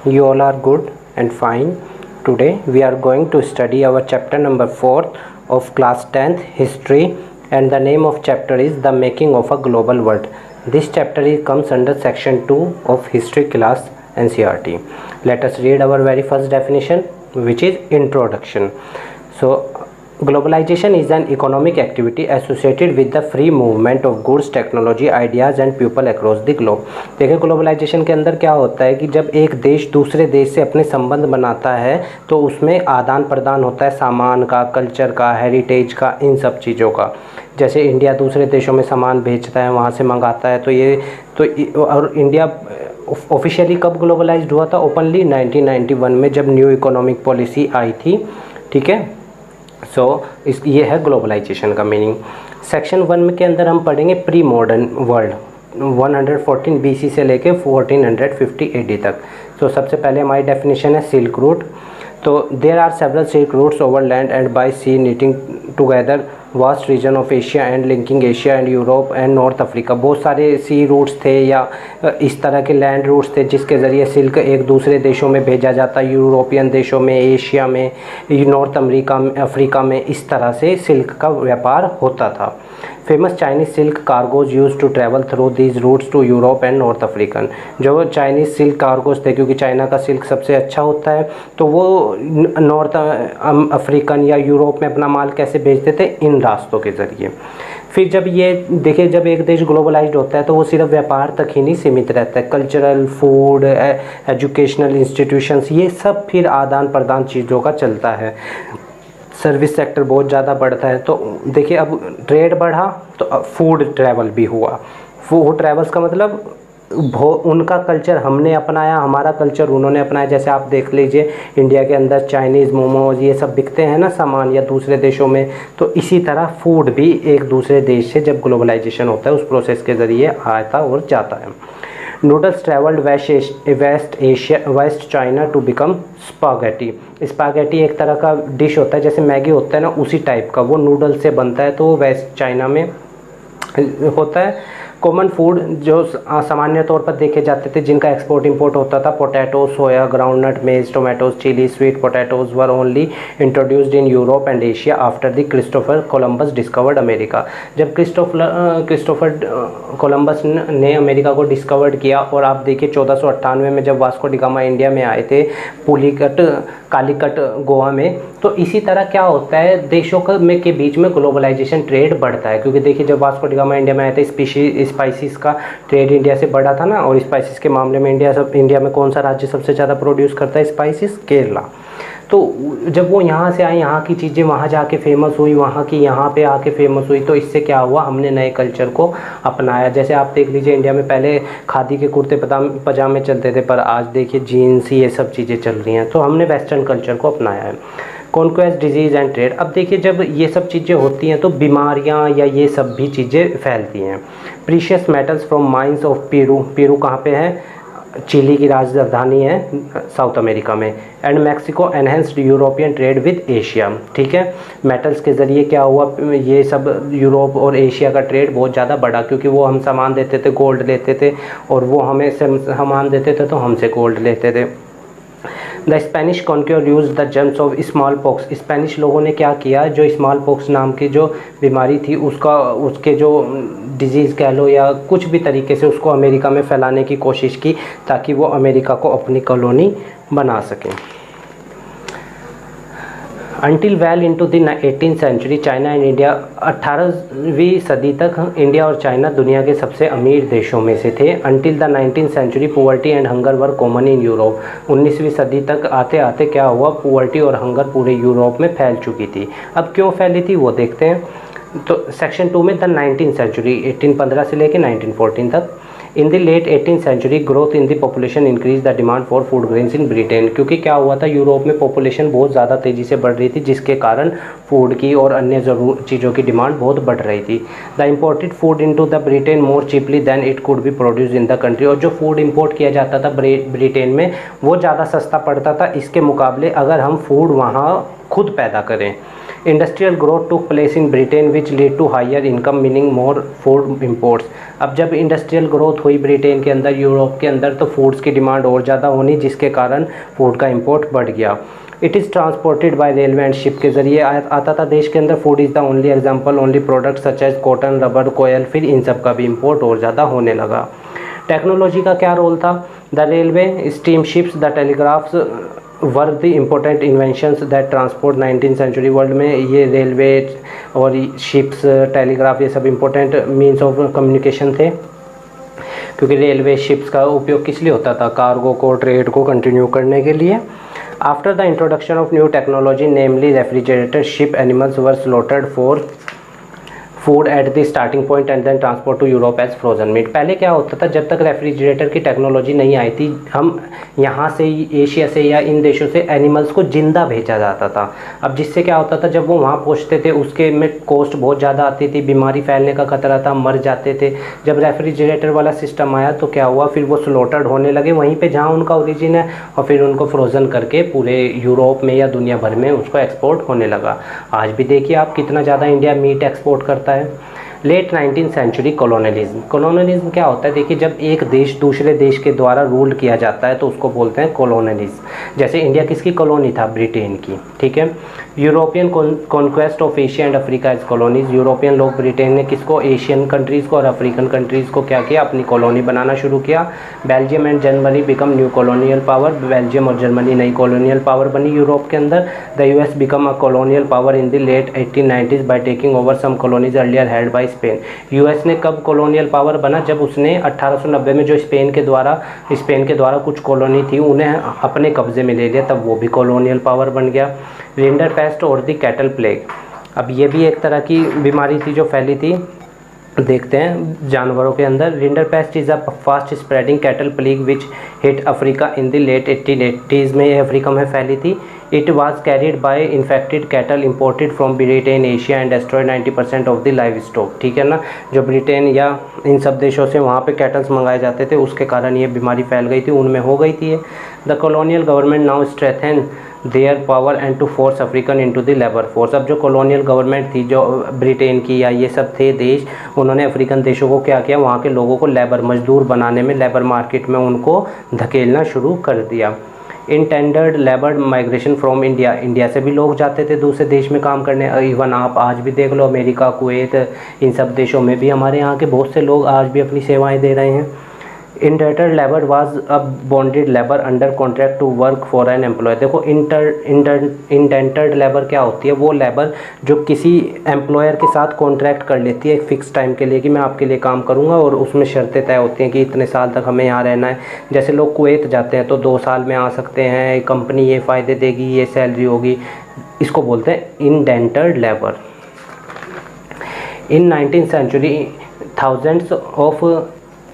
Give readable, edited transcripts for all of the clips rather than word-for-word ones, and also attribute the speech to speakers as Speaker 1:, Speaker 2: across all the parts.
Speaker 1: You all are good and fine. Today we are going to study our chapter number 4 of class 10th history, and the name of chapter is The Making of a Global World. This chapter comes under section 2 of history class NCERT. Let us read our very first definition, which is introduction. So globalization is an economic activity associated with the free movement of goods, technology, ideas and people across the globe. देखिए globalisation के अंदर क्या होता है कि जब एक देश दूसरे देश से अपने संबंध बनाता है तो उसमें आदान प्रदान होता है सामान का, कल्चर का, हेरिटेज का, इन सब चीज़ों का। जैसे इंडिया दूसरे देशों में सामान भेजता है, वहाँ से मंगाता है, और इंडिया ऑफिशियली कब ग्लोबलाइज्ड हुआ था? ओपनली 1991 में, जब न्यू इकोनॉमिक पॉलिसी आई थी। ठीक है, ये है ग्लोबलाइजेशन का मीनिंग। सेक्शन 1 के अंदर हम पढ़ेंगे प्री मॉडर्न वर्ल्ड 114 BC से लेके 1450 AD तक। तो सबसे पहले हमारी डेफिनेशन है सिल्क रूट। तो there are several silk routes over land and by sea knitting together vast region of Asia and linking Asia and Europe and north Africa. बहुत सारे सी रूट्स थे या इस तरह के लैंड रूट्स थे जिसके ज़रिए सिल्क एक दूसरे देशों में भेजा जाता, यूरोपियन देशों में, एशिया में, नॉर्थ अफ्रीका में, इस तरह से सिल्क का व्यापार होता था। Famous Chinese silk cargoes use to travel through these routes to Europe and north African. जो चाइनीज़ सिल्क कार्गोज थे, क्योंकि चाइना का सिल्क सबसे अच्छा होता है, तो वो नॉर्थ अफ्रीकन या यूरोप में अपना माल कैसे भेजते थे? इन रास्तों के ज़रिए। फिर जब ये देखिए, जब एक देश ग्लोबलाइज्ड होता है तो वो सिर्फ व्यापार तक ही नहीं सीमित रहता है। कल्चरल, फूड, एजुकेशनल इंस्टीट्यूशंस, ये सब फिर आदान प्रदान चीज़ों का चलता है। सर्विस सेक्टर बहुत ज़्यादा बढ़ता है। तो देखिए, अब ट्रेड बढ़ा तो अब फूड ट्रैवल भी हुआ। फूड ट्रैवल्स का मतलब उनका कल्चर हमने अपनाया, हमारा कल्चर उन्होंने अपनाया। जैसे आप देख लीजिए, इंडिया के अंदर चाइनीज़ मोमोज ये सब बिकते हैं ना सामान, या दूसरे देशों में, तो इसी तरह फूड भी एक दूसरे देश से जब ग्लोबलाइजेशन होता है उस प्रोसेस के ज़रिए आता और जाता है। Noodles travelled west China to become spaghetti. Spaghetti एक तरह का डिश होता है, जैसे मैगी होता है ना, उसी टाइप का, वो नूडल्स से बनता है, तो वो वेस्ट चाइना में होता है। कॉमन फूड जो सामान्य तौर पर देखे जाते थे, जिनका एक्सपोर्ट इंपोर्ट होता था, potato, soya, groundnut, maize, tomatoes, chilli, sweet potatoes were only introduced in Europe and Asia after the Christopher Columbus discovered America. जब क्रिस्टोफर कोलंबस ने अमेरिका को डिस्कवर्ड किया, और आप देखिए 1498 में जब वास्को डी गामा इंडिया में आए थे, पुलिकट, कालीकट, गोवा में, तो इसी तरह क्या होता है, देशों के बीच में ग्लोबलाइजेशन ट्रेड बढ़ता है। क्योंकि देखिए, जब वास्को डी गामा इंडिया में आए थे, स्पाइसेस का ट्रेड इंडिया से बढ़ा था ना, और स्पाइसेस के मामले में इंडिया में कौन सा राज्य सबसे ज़्यादा प्रोड्यूस करता है स्पाइसेस? केरला। तो जब वो यहाँ से आए, यहाँ की चीज़ें वहाँ जाके फेमस हुई, वहाँ की यहाँ पे आके फेमस हुई, तो इससे क्या हुआ, हमने नए कल्चर को अपनाया। जैसे आप देख लीजिए, इंडिया में पहले खादी के कुर्ते पजामे चलते थे, पर आज देखिए जीन्स, ये सब चीज़ें चल रही हैं। तो हमने वेस्टर्न कल्चर को अपनाया है। Conquest, disease and trade. अब देखिए, जब ये सब चीज़ें होती हैं तो बीमारियां या ये सब भी चीज़ें फैलती हैं। Precious metals from mines of Peru कहाँ पे है? चिली की राजधानी है साउथ अमेरिका में। And Mexico enhanced European trade with Asia. ठीक है, मेटल्स के ज़रिए क्या हुआ, ये सब यूरोप और एशिया का ट्रेड बहुत ज़्यादा बढ़ा, क्योंकि वो हम सामान देते थे, गोल्ड लेते थे, और वो हमें सामान देते थे तो हमसे गोल्ड लेते थे। The Spanish conquer use the germs of small pox. Spanish लोगों ने क्या किया, जो स्मॉल पॉक्स नाम की जो बीमारी थी, उसके जो डिजीज़ कह लो या कुछ भी तरीके से, उसको अमेरिका में फैलाने की कोशिश की, ताकि वो अमेरिका को अपनी कॉलोनी बना सकें। Until well into the 18th century China and India. 18वीं सदी तक इंडिया और चाइना दुनिया के सबसे अमीर देशों में से थे। Until the 19th century poverty and hunger were common in Europe. 19वीं सदी तक आते आते क्या हुआ, पुअर्टी और हंगर पूरे यूरोप में फैल चुकी थी। अब क्यों फैली थी वो देखते हैं। तो सेक्शन 2 में द 19th सेंचुरी 1815 से लेके 1914 तक। In the late 18th century growth in the population increase the demand for food grains in Britain. क्योंकि क्या हुआ था, यूरोप में पॉपुलेशन बहुत ज़्यादा तेज़ी से बढ़ रही थी, जिसके कारण फूड की और अन्य चीज़ों की डिमांड बहुत बढ़ रही थी। The imported food into the Britain more cheaply than it could be produce in the country. और जो फूड इम्पोर्ट किया जाता था ब्रिटेन में, वो ज़्यादा सस्ता पड़ता था इसके मुकाबले अगर हम फूड वहाँ खुद पैदा करें। Industrial growth took place in Britain which lead to higher income meaning more food imports. अब जब इंडस्ट्रियल ग्रोथ हुई ब्रिटेन के अंदर, यूरोप के अंदर, तो फूड्स की डिमांड और ज़्यादा होनी, जिसके कारण फूड का इम्पोर्ट बढ़ गया। It is transported by railway and ship के ज़रिए आता था देश के अंदर। Food is the only example, only product such as cotton, rubber, coal, फिर इन सब का भी इम्पोर्ट और ज़्यादा होने लगा। टेक्नोलॉजी का क्या रोल था? The railway, steam ships, the telegraphs were the important inventions that transport 19th century world में। ये रेलवे और शिप्स, टेलीग्राफ, ये सब इम्पोर्टेंट मीन्स ऑफ कम्युनिकेशन थे, क्योंकि रेलवे शिप्स का उपयोग किस लिए होता था? कार्गो को, ट्रेड को कंटिन्यू करने के लिए। After the introduction of new technology namely refrigerator, ship animals were slaughtered for food at the starting point and then transport to Europe as frozen meat. पहले क्या होता था, जब तक रेफ्रिजरेटर की टेक्नोलॉजी नहीं आई थी, हम यहाँ से, एशिया से या इन देशों से एनिमल्स को जिंदा भेजा जाता था। अब जिससे क्या होता था, जब वो वहाँ पहुँचते थे उसके में कॉस्ट बहुत ज़्यादा आती थी, बीमारी फैलने का खतरा था, मर जाते थे। जब रेफ्रिजरेटर वाला सिस्टम आया तो क्या हुआ, फिर वो स्लॉटर्ड होने लगे वहीं पर जहाँ उनका ओरिजिन है, और फिर उनको फ्रोज़न करके पूरे यूरोप में या दुनिया भर में उसको एक्सपोर्ट होने लगा। आज भी देखिए आप कितना ज़्यादा इंडिया मीट एक्सपोर्ट करता है। Late 19th century colonialism. Colonialism क्या होता है? देखिए, जब एक देश दूसरे देश के द्वारा रूल किया जाता है तो उसको बोलते हैं कॉलोनियलिज्म। जैसे इंडिया किसकी कॉलोनी था? ब्रिटेन की, ठीक है। European conquest of Asia and Africa as colonies. European लोग, ब्रिटेन ने किसको? एशियन कंट्रीज़ को और अफ्रीकन कंट्रीज़ को क्या किया? अपनी कॉलोनी बनाना शुरू किया। Belgium and Germany become new colonial power. Belgium और जर्मनी नई कॉलोनियल पावर बनी यूरोप के अंदर। The US become a colonial power in the late 1890s by taking over some colonies earlier held by Spain. US ने कब colonial power बना? जब उसने 1890 में जो स्पेन के द्वारा कुछ कॉलोनी थी उन्हें अपने कब्जे में ले लिया, तब वो भी कॉलोनियल पावर बन गया। रिंडर पेस्ट और द कैटल प्लेग। अब ये भी एक तरह की बीमारी थी जो फैली थी, देखते हैं जानवरों के अंदर। Rinderpest is a fast spreading cattle plague which hit Africa in the late 1880s में, ये अफ्रीका में फैली थी। It was carried by infected cattle imported from Britain, Asia and destroyed 90% of the livestock, ठीक है ना। जो Britain या इन सब देशों से वहाँ पे कैटल्स मंगाए जाते थे, उसके कारण ये बीमारी फैल गई थी, उनमें हो गई थी। The colonial government now strengthen their power and to force African into the labour force. अब जो कॉलोनियल गवर्नमेंट थी, जो ब्रिटेन की या ये सब थे देश, उन्होंने अफ्रीकन देशों को क्या किया? वहाँ के लोगों को लेबर, मजदूर बनाने में, लेबर मार्केट में उनको धकेलना शुरू कर दिया। Intended labour migration from India. India से भी लोग जाते थे दूसरे देश में काम करने। इवन आप आज भी देख लो, अमेरिका, कुवैत, इन सब देशों में भी हमारे यहाँ के बहुत से लोग आज भी अपनी सेवाएं दे रहे हैं। Indented labour was a bonded labour under contract to work for an employ. देखो, इंडेंटेड लेबर क्या होती है? वो लेबर जो किसी एम्प्लॉयर के साथ कॉन्ट्रैक्ट कर लेती है एक फ़िक्स टाइम के लिए कि मैं आपके लिए काम करूंगा, और उसमें शर्तें तय होती हैं कि इतने साल तक हमें यहाँ रहना है। जैसे लोग कुवैत जाते हैं तो 2 साल में आ सकते हैं, कंपनी ये फ़ायदे देगी, ये सैलरी होगी, इसको बोलते हैं indented labour. In 19th century thousands of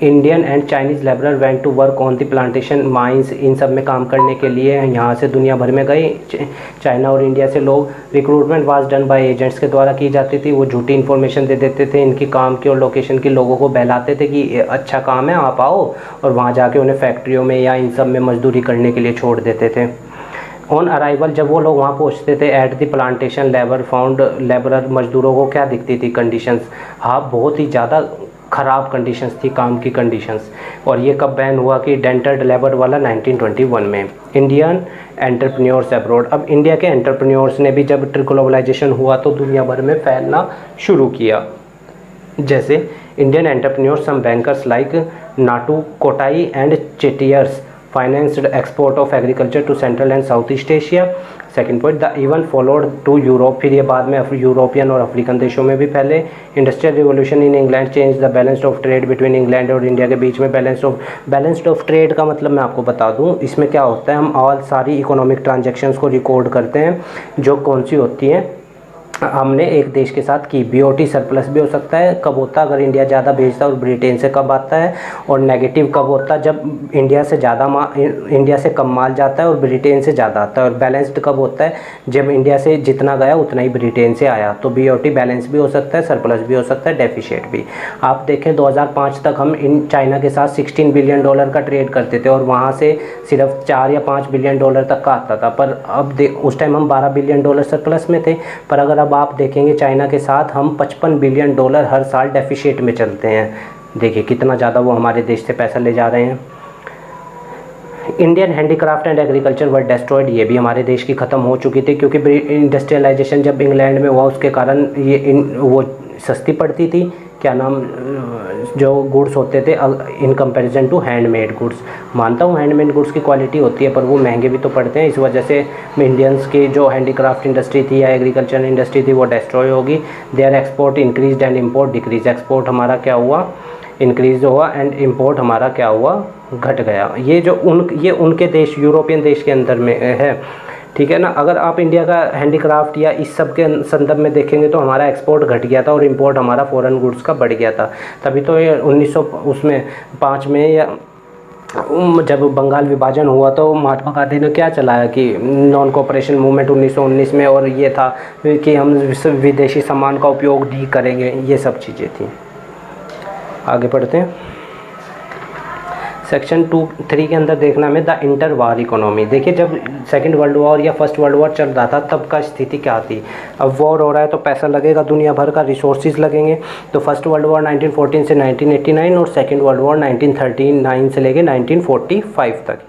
Speaker 1: Indian and Chinese labourer went to work on the plantation mines. इन सब में काम करने के लिए यहाँ से दुनिया भर में गए, चाइना और इंडिया से लोग। Recruitment was done by agents के द्वारा की जाती थी। वो झूठी इन्फॉर्मेशन दे देते थे इनकी काम की और लोकेशन की, लोगों को बहलाते थे कि अच्छा काम है, आप आओ, और वहाँ जाके उन्हें फैक्ट्रियों में या इन सब में मजदूरी करने के लिए छोड़ देते थे। ऑन अराइवल, जब वो लोग वहाँ पहुँचते थे, at the plantation labour found labourer, मजदूरों को क्या दिखती थी कंडीशंस? हाँ, बहुत ही ज़्यादा ख़राब कंडीशंस थी, काम की कंडीशंस। और ये कब बैन हुआ? कि डेंटेड लेबर वाला 1921 में। Indian entrepreneurs abroad. अब इंडिया के एंटरप्रेन्योर्स ने भी जब ग्लोबलाइजेशन हुआ तो दुनिया भर में फैलना शुरू किया। जैसे Indian entrepreneurs, some bankers like Nattukottai and Chettiars financed export of agriculture to central and south east Asia. Second point, the even followed to Europe. फिर ये बाद में यूरोपियन और अफ्रीकन देशों में भी फैले। Industrial revolution in England change the balance of trade between England और इंडिया के बीच में। बैलेंस्ड ऑफ ट्रेड का मतलब मैं आपको बता दूं, इसमें क्या होता है, हम ऑल सारी इकोनॉमिक ट्रांजैक्शंस को रिकॉर्ड करते हैं, जो कौन सी होती हैं, हमने एक देश के साथ की। बीओटी सरप्लस भी हो सकता है, कब होता है अगर इंडिया ज़्यादा भेजता है, और ब्रिटेन से कब आता है। और नेगेटिव कब होता है, जब इंडिया से कम माल जाता है और ब्रिटेन से ज़्यादा आता है। और बैलेंस्ड कब होता है, जब इंडिया से जितना गया उतना ही ब्रिटेन से आया। तो बीओटी बैलेंस भी हो सकता है, सरप्लस भी हो सकता है, डेफिशिएट भी। आप देखें 2005 तक हम इन चाइना के साथ $16 बिलियन का ट्रेड करते थे, और वहाँ से सिर्फ 4 या 5 बिलियन डॉलर तक का आता था। पर अब उस टाइम हम $12 बिलियन सरप्लस में थे। पर अगर अब आप देखेंगे चाइना के साथ हम $55 बिलियन हर साल डेफिशिएट में चलते हैं। देखिए कितना ज़्यादा वो हमारे देश से पैसा ले जा रहे हैं। Indian handicraft and agriculture were destroyed, ये भी हमारे देश की ख़त्म हो चुकी थी, क्योंकि इंडस्ट्रियलाइजेशन जब इंग्लैंड में हुआ उसके कारण वो सस्ती पड़ती थी। क्या नाम, जो गुड्स होते थे in comparison to handmade goods. मानता हूँ हैंडमेड गुड्स की क्वालिटी होती है, पर वो महंगे भी तो पड़ते हैं। इस वजह से इंडियंस की जो हैंडीक्राफ्ट इंडस्ट्री थी या एग्रीकल्चर इंडस्ट्री थी वो डिस्ट्रॉय होगी। Their export increase and import decrease, export हमारा क्या हुआ, इंक्रीज हुआ, एंड इम्पोर्ट हमारा क्या हुआ, घट गया। ये उनके देश, यूरोपियन देश के अंदर में है, ठीक है ना। अगर आप इंडिया का हैंडीक्राफ्ट या इस सब के संदर्भ में देखेंगे तो हमारा एक्सपोर्ट घट गया था और इंपोर्ट हमारा फॉरेन गुड्स का बढ़ गया था। तभी तो ये 1905 में या जब बंगाल विभाजन हुआ तो महात्मा गांधी ने क्या चलाया कि नॉन कोऑपरेशन मूवमेंट 1919 में, और ये था कि हम विदेशी सामान का उपयोग नहीं करेंगे, ये सब चीज़ें थी। आगे बढ़ते हैं। सेक्शन 2-3 के अंदर देखना हमें द इंटर वार इकोनॉमी। देखिए जब सेकंड वर्ल्ड वॉर या फर्स्ट वर्ल्ड वॉर चल रहा था तब का स्थिति क्या थी। अब वॉर हो रहा है तो पैसा लगेगा, दुनिया भर का रिसोर्सेज लगेंगे। तो फर्स्ट वर्ल्ड वॉर 1914 से 1989 और सेकंड वर्ल्ड वॉर 1939 से लेके 1945 तक,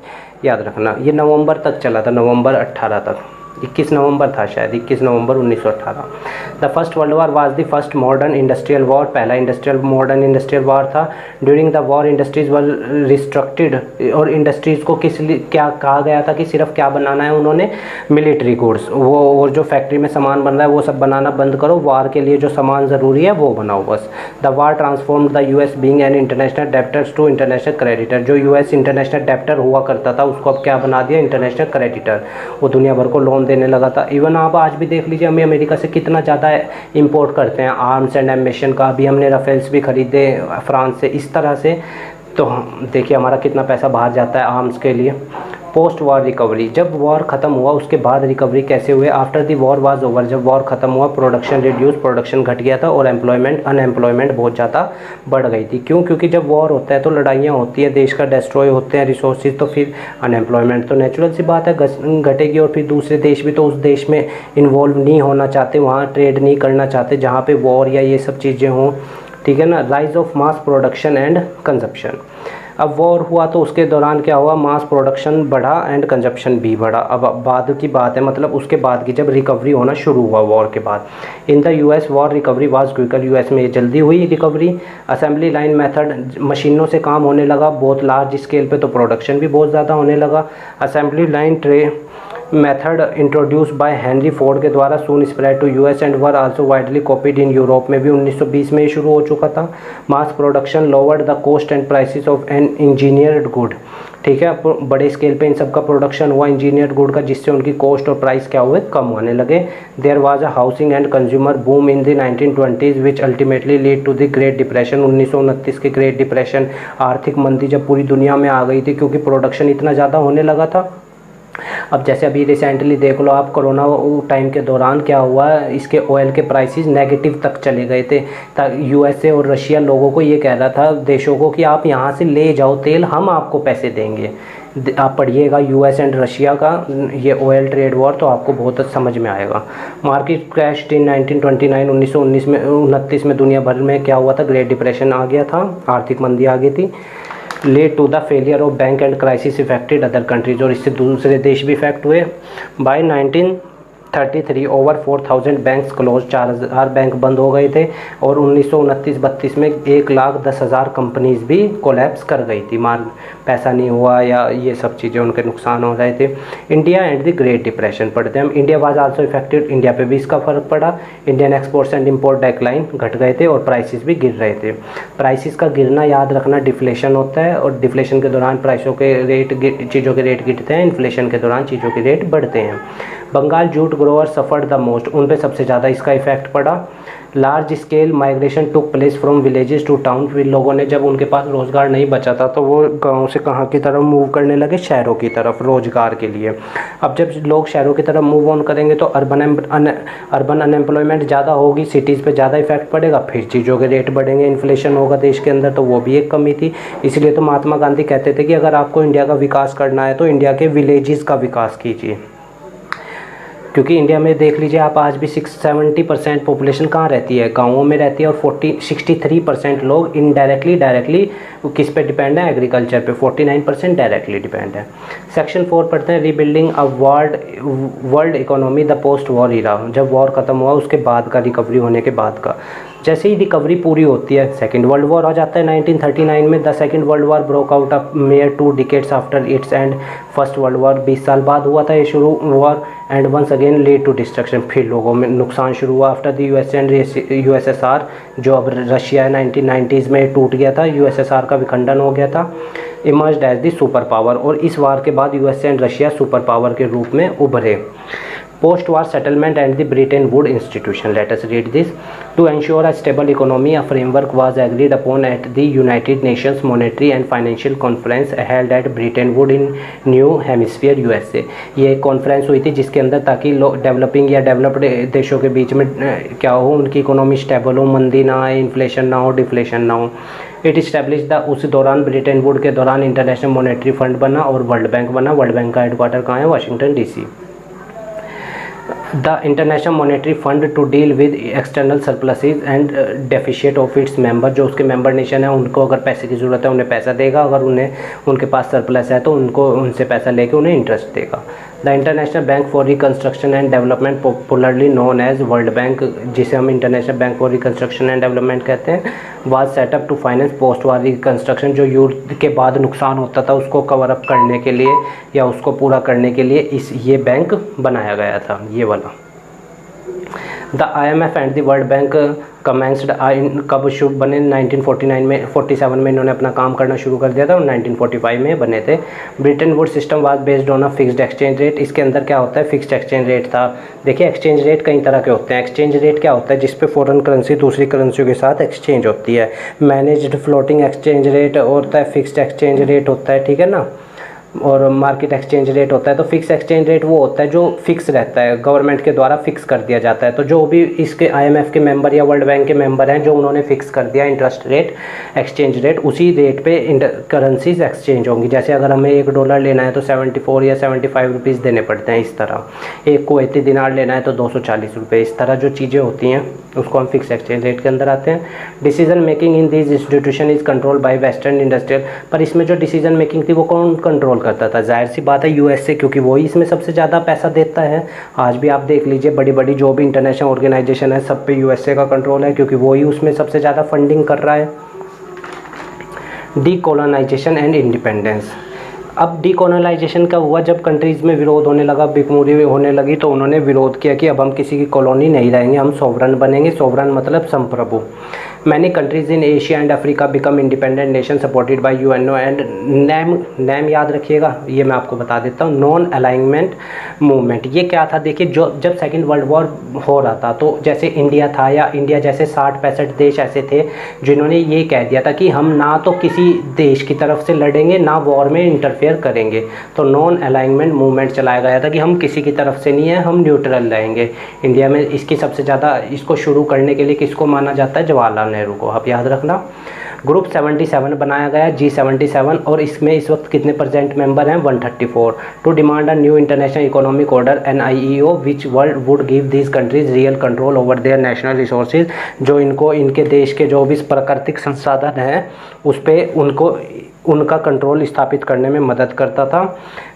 Speaker 1: याद रखना। ये नवंबर तक चला था, नवंबर 18 तक, 21 नवंबर था शायद, 21 नवंबर 1918। The first world war was the first modern industrial war, पहला मॉडर्न इंडस्ट्रियल वॉर था। During the war industries were restricted, और इंडस्ट्रीज़ को किस लिए क्या कहा गया था कि सिर्फ क्या बनाना है उन्होंने, मिलिट्री गुड्स। वो और जो फैक्ट्री में सामान बन रहा है वो सब बनाना बंद करो, वार के लिए जो सामान ज़रूरी है वो बनाओ बस। The war transformed the US being an international debtors to international creditor. जो यूएस इंटरनेशनल डेप्टर हुआ करता था उसको अब क्या बना दिया, इंटरनेशनल क्रेडिटर। वो दुनिया भर को लोन देने लगा था। इवन आप आज भी देख लीजिए, हम अमेरिका से कितना ज़्यादा इंपोर्ट करते हैं आर्म्स एंड एम्बिशन का। अभी हमने राफेल्स भी खरीदे फ्रांस से, इस तरह से। तो देखिए हमारा कितना पैसा बाहर जाता है आर्म्स के लिए। पोस्ट वॉर रिकवरी, जब वॉर ख़त्म हुआ उसके बाद रिकवरी कैसे हुए। After the war was over, जब वॉर ख़त्म हुआ प्रोडक्शन रिड्यूस, प्रोडक्शन घट गया था, और अनएम्प्लॉयमेंट बहुत ज़्यादा बढ़ गई थी। क्यों? क्योंकि जब वॉर होता है तो लड़ाइयाँ होती हैं, देश का डिस्ट्रॉय होते हैं रिसोर्सेज, तो फिर अनएम्प्लॉयमेंट तो नेचुरल सी बात है घटेगी। और फिर दूसरे देश भी तो उस देश में इन्वॉल्व नहीं होना चाहते, वहाँ ट्रेड नहीं करना चाहते जहाँ पे वॉर या ये सब चीज़ें हों, ठीक है ना। Rise of mass production and consumption, अब वॉर हुआ तो उसके दौरान क्या हुआ, मास प्रोडक्शन बढ़ा एंड कंजप्शन भी बढ़ा। अब बाद की बात है, मतलब उसके बाद की जब रिकवरी होना शुरू हुआ वॉर के बाद। In the US war recovery was quicker, US में ये जल्दी हुई रिकवरी। असेंबली लाइन मेथड, मशीनों से काम होने लगा बहुत लार्ज स्केल पे, तो प्रोडक्शन भी बहुत ज़्यादा होने लगा। Assembly line tray method introduce by Henry Ford के द्वारा soon spread to US and were also widely copied in Europe में भी 1920 में ही शुरू हो चुका था। Mass production lowered the cost and prices of an engineered good, ठीक है। बड़े स्केल पे इन सब का प्रोडक्शन हुआ इंजीनियर्ड गुड का, जिससे उनकी कॉस्ट और प्राइस क्या हुए, कम होने लगे। There was a housing and consumer boom in the 1920s which ultimately lead to the great depression. 1929 के ग्रेट डिप्रेशन, आर्थिक मंदी जब पूरी दुनिया में आ गई थी, क्योंकि प्रोडक्शन इतना ज़्यादा होने लगा था। अब जैसे अभी रिसेंटली देख लो आप, कोरोना टाइम के दौरान क्या हुआ, इसके ऑयल के प्राइसेस नेगेटिव तक चले गए थे। यूएसए और रशिया लोगों को ये कह रहा था, देशों को, कि आप यहाँ से ले जाओ तेल, हम आपको पैसे देंगे। आप पढ़िएगा यूएस एंड रशिया का ये ऑयल ट्रेड वॉर, तो आपको बहुत समझ में आएगा। मार्केट क्रैश इन 1929, 1929 में दुनिया भर में क्या हुआ था, ग्रेट डिप्रेशन आ गया था, आर्थिक मंदी आ गई थी। Led to the failure of bank and crisis affected other countries, और इससे दूसरे देश भी इफेक्ट हुए। By 1933 over 4000 banks close, 4000 bank बंद हो गए थे। और 1929-32 में 1,10,000 कंपनीज भी कोलैप्स कर गई थी, पैसा नहीं हुआ या ये सब चीज़ें उनके नुकसान हो रहे थे। India and the great depression पढ़ते हैं हम। India was also affected, India पे भी इसका फ़र्क पड़ा। Indian exports and import decline, घट गए थे, और प्राइसेस भी गिर रहे थे। प्राइसेस का गिरना याद रखना डिफ्लेशन होता है, और डिफ्लेशन के दौरान प्राइसों के रेट, चीज़ों के रेट गिरते हैं, इन्फ्लेशन के दौरान चीज़ों के रेट बढ़ते हैं। Bengal jute grower suffered the most, उन पे सबसे ज़्यादा इसका इफेक्ट पड़ा। Large scale migration took place from villages to town, फिर लोगों ने जब उनके पास रोज़गार नहीं बचा था तो वो गाँव से कहाँ की तरफ मूव करने लगे, शहरों की तरफ रोज़गार के लिए। अब जब लोग शहरों की तरफ मूव ऑन करेंगे तो अर्बन अनएम्प्लॉयमेंट ज़्यादा होगी, सिटीज़ पे ज़्यादा इफेक्ट पड़ेगा, फिर चीज़ों के रेट बढ़ेंगे, इन्फ्लेशन होगा देश के अंदर, तो वो भी एक कमी थी। इसलिए तो महात्मा गांधी कहते थे कि अगर आपको इंडिया का विकास करना है तो इंडिया के विलेजेस का विकास कीजिए, क्योंकि इंडिया में देख लीजिए आप आज भी 70% पॉपुलेशन कहाँ रहती है, गाँवों में रहती है, और 63% लोग इनडायरेक्टली डायरेक्टली किस पे डिपेंड है, एग्रीकल्चर पे, 49% डायरेक्टली डिपेंड है। सेक्शन 4 पढ़ते हैं, rebuilding a world economy the post war era, जब वॉर ख़त्म हुआ उसके बाद का, रिकवरी होने के बाद का। जैसे ही रिकवरी पूरी होती है सेकेंड वर्ल्ड वॉर आ जाता है 1939 में। The second world war broke out a mere 2 decades after its end. First world war 20 साल बाद हुआ था ये शुरू war, and once again lead to destruction, फिर लोगों में नुकसान शुरू हुआ। After the US and USSR, जो अब रशिया है, 1990s में टूट गया था, यूएसएसआर का विखंडन हो गया था, emerged as the super power, और इस वार के बाद US and Russia super power के रूप में उभरे। Post war settlement and the Bretton Woods institution. Let us read this. To ensure a stable economy, a framework was agreed upon at the United Nations Monetary and Financial Conference held at Bretton Woods in New Hampshire, USA. ये conference हुई थी जिसके अंदर ताकि developing या developed देशों के बीच में क्या हो, उनकी इकोनॉमी स्टेबल हो, मंदी ना आए, इन्फ्लेशन ना हो, डिफ्लेशन ना हो। इट इस्टेब्लिश द, उस दौरान ब्रिटेन वुड के दौरान इंटरनेशनल मॉनेटरी फंड बना और वर्ल्ड बैंक बना। वर्ल्ड बैंक का हेडक्वार्टर कहाँ है, Washington DC। The International Monetary Fund to deal with external surpluses and deficit of its member, जो उसके मेंबर नेशन है उनको अगर पैसे की ज़रूरत है उन्हें पैसा देगा, अगर उनके पास सरप्लस है तो उनको उनसे पैसा लेके उन्हें इंटरेस्ट देगा। The international bank for reconstruction and development, popularly known as world bank, जिसे हम international bank for reconstruction and development कहते हैं, was set up to finance post war reconstruction, जो युद्ध के बाद नुकसान होता था उसको कवर अप करने के लिए या उसको पूरा करने के लिए ये बैंक बनाया गया था, ये वाला। The IMF and the world bank commenced, कब शुरू बने, 1947 में इन्होंने अपना काम करना शुरू कर दिया था और 1945 में बने थे। Britain would system was based on a fixed exchange rate, इसके अंदर क्या होता है, फिक्स्ड एक्सचेंज रेट था। देखिए एक्सचेंज रेट कई तरह के होते हैं। एक्सचेंज रेट क्या होता है, जिस पे फॉरेन करेंसी दूसरी करेंसियों के साथ एक्सचेंज होती है। मैनेज्ड फ्लोटिंग एक्सचेंज रेट होता है, फिक्स्ड एक्सचेंज रेट होता है, ठीक है ना, और मार्केट एक्सचेंज रेट होता है। तो फिक्स एक्सचेंज रेट वो होता है जो फिक्स रहता है, गवर्नमेंट के द्वारा फिक्स कर दिया जाता है। तो जो भी इसके IMF के मेंबर या वर्ल्ड बैंक के मेंबर हैं, जो उन्होंने फिक्स कर दिया इंटरेस्ट रेट, एक्सचेंज रेट, उसी रेट पे करेंसीज एक्सचेंज होंगी। जैसे अगर हमें $1 लेना है तो 74 या 75 रुपीज़ देने पड़ते हैं, इस तरह। एक कुवैती दिनार लेना है तो 240 रुपये, इस तरह जो चीज़ें होती हैं उसको हम फिक्स एक्सचेंज रेट के अंदर आते हैं। Decision making in this institution is control by western industrial, पर इसमें जो डिसीजन मेकिंग थी वो कौन कंट्रोल करता था, जाहिर सी बात है USA, क्योंकि वही इसमें सबसे ज़्यादा पैसा देता है। आज भी आप देख लीजिए बड़ी बड़ी जो भी इंटरनेशनल ऑर्गेनाइजेशन है सब पे USA का कंट्रोल है, क्योंकि वही उसमें सबसे ज़्यादा फंडिंग कर रहा है। डीकोलोनाइजेशन एंड इंडिपेंडेंस, अब डीकोलोनाइजेशन कब हुआ, जब कंट्रीज़ में विरोध होने लगा, भिखमूरी होने लगी, तो उन्होंने विरोध किया कि अब हम किसी की कॉलोनी नहीं रहेंगे, हम सॉवरन बनेंगे। सॉवरन मतलब संप्रभु। Many countries in Asia and Africa become independent nation supported by UNO and name याद रखिएगा, ये मैं आपको बता देता हूँ, नॉन अलाइनमेंट मूवमेंट। ये क्या था, देखिए जब सेकेंड वर्ल्ड वॉर हो रहा था तो जैसे इंडिया था, या इंडिया जैसे 60-65 देश ऐसे थे जिन्होंने ये कह दिया था कि हम ना तो किसी देश की तरफ से लड़ेंगे ना वॉर में इंटरफेयर करेंगे। तो नॉन अलाइनमेंट मूवमेंट चलाया गया था कि हम किसी की तरफ से नहीं है, हम न्यूट्रल रहेंगे। इंडिया में इसकी सबसे ज़्यादा, इसको शुरू करने के लिए किसको माना जाता है, जवाहरलाल नेहरू को, आप याद रखना। ग्रुप 77 बनाया गया, G77, और इसमें इस वक्त कितने % मेंबर हैं, 134, to demand a new international economic order NIEO which world would give these countries real control over their national resources, जो इनको इनके देश के जो भी प्राकृतिक संसाधन हैं उस पर उनका कंट्रोल स्थापित करने में मदद करता था।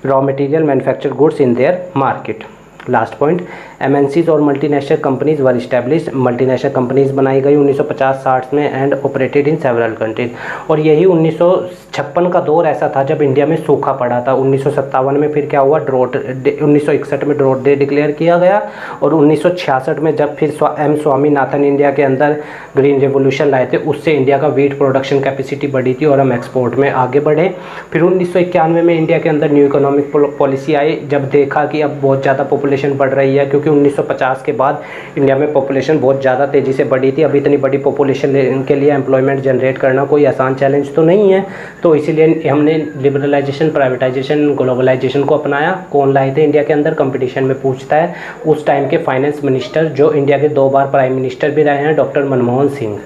Speaker 1: Raw material manufacture goods in their market. Last point, MNCs और मल्टीनेशनल कंपनीज वर इस्टेब्लिश्ड, मल्टीनेशनल कंपनीज बनाई गई 1950-60 में and operated in several countries. और यही 1956 का दौर ऐसा था जब इंडिया में सूखा पड़ा था। 1957 में फिर क्या हुआ, ड्रॉट, 1961 में ड्रॉट डे डिक्लेयर किया गया, और 1966 में जब फिर M स्वामीनाथन इंडिया के अंदर ग्रीन रेवोल्यूशन लाए थे, उससे इंडिया का वीट प्रोडक्शन कैपेसिटी बढ़ी थी और हम एक्सपोर्ट में आगे बढ़े। फिर 1991 में इंडिया के अंदर न्यू इकोनॉमिक पॉलिसी आई, जब देखा कि अब बहुत ज़्यादा पॉपुलेशन पॉपुलेशन बढ़ रही है, क्योंकि 1950 के बाद इंडिया में पॉपुलेशन बहुत ज़्यादा तेज़ी से बढ़ी थी। अभी इतनी बड़ी पॉपुलेशन के लिए एम्प्लॉयमेंट जनरेट करना कोई आसान चैलेंज तो नहीं है। तो इसीलिए हमने लिबरलाइजेशन, प्राइवेटाइजेशन, ग्लोबलाइजेशन को अपनाया। कौन लाए थे इंडिया के अंदर, कंपटीशन में पूछता है। उस टाइम के फाइनेंस मिनिस्टर, जो इंडिया के 2 बार प्राइम मिनिस्टर भी रहे हैं, डॉक्टर मनमोहन सिंह।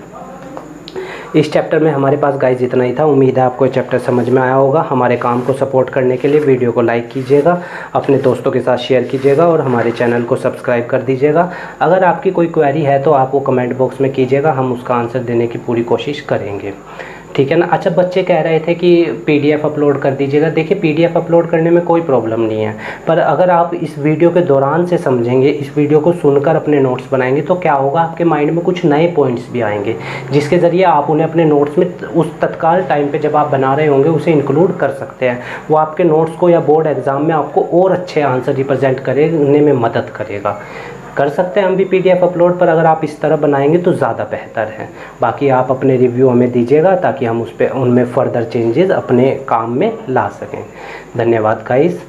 Speaker 1: इस चैप्टर में हमारे पास गाइस इतना ही था। उम्मीद है आपको चैप्टर समझ में आया होगा। हमारे काम को सपोर्ट करने के लिए वीडियो को लाइक कीजिएगा, अपने दोस्तों के साथ शेयर कीजिएगा और हमारे चैनल को सब्सक्राइब कर दीजिएगा। अगर आपकी कोई क्वेरी है तो आप वो कमेंट बॉक्स में कीजिएगा, हम उसका आंसर देने की पूरी कोशिश करेंगे, ठीक है ना। अच्छा, बच्चे कह रहे थे कि PDF अपलोड कर दीजिएगा। देखिए, PDF अपलोड करने में कोई प्रॉब्लम नहीं है, पर अगर आप इस वीडियो के दौरान से समझेंगे, इस वीडियो को सुनकर अपने नोट्स बनाएंगे, तो क्या होगा, आपके माइंड में कुछ नए पॉइंट्स भी आएंगे, जिसके ज़रिए आप उन्हें अपने नोट्स में उस तत्काल टाइम पे जब आप बना रहे होंगे उसे इंक्लूड कर सकते हैं। वो आपके नोट्स को या बोर्ड एग्ज़ाम में आपको और अच्छे आंसर रिप्रेजेंट करने में मदद करेगा। कर सकते हैं हम भी PDF अपलोड, पर अगर आप इस तरह बनाएंगे तो ज़्यादा बेहतर है। बाकी आप अपने रिव्यू हमें दीजिएगा ताकि हम उनमें फ़र्दर चेंजेस अपने काम में ला सकें। धन्यवाद गाइस।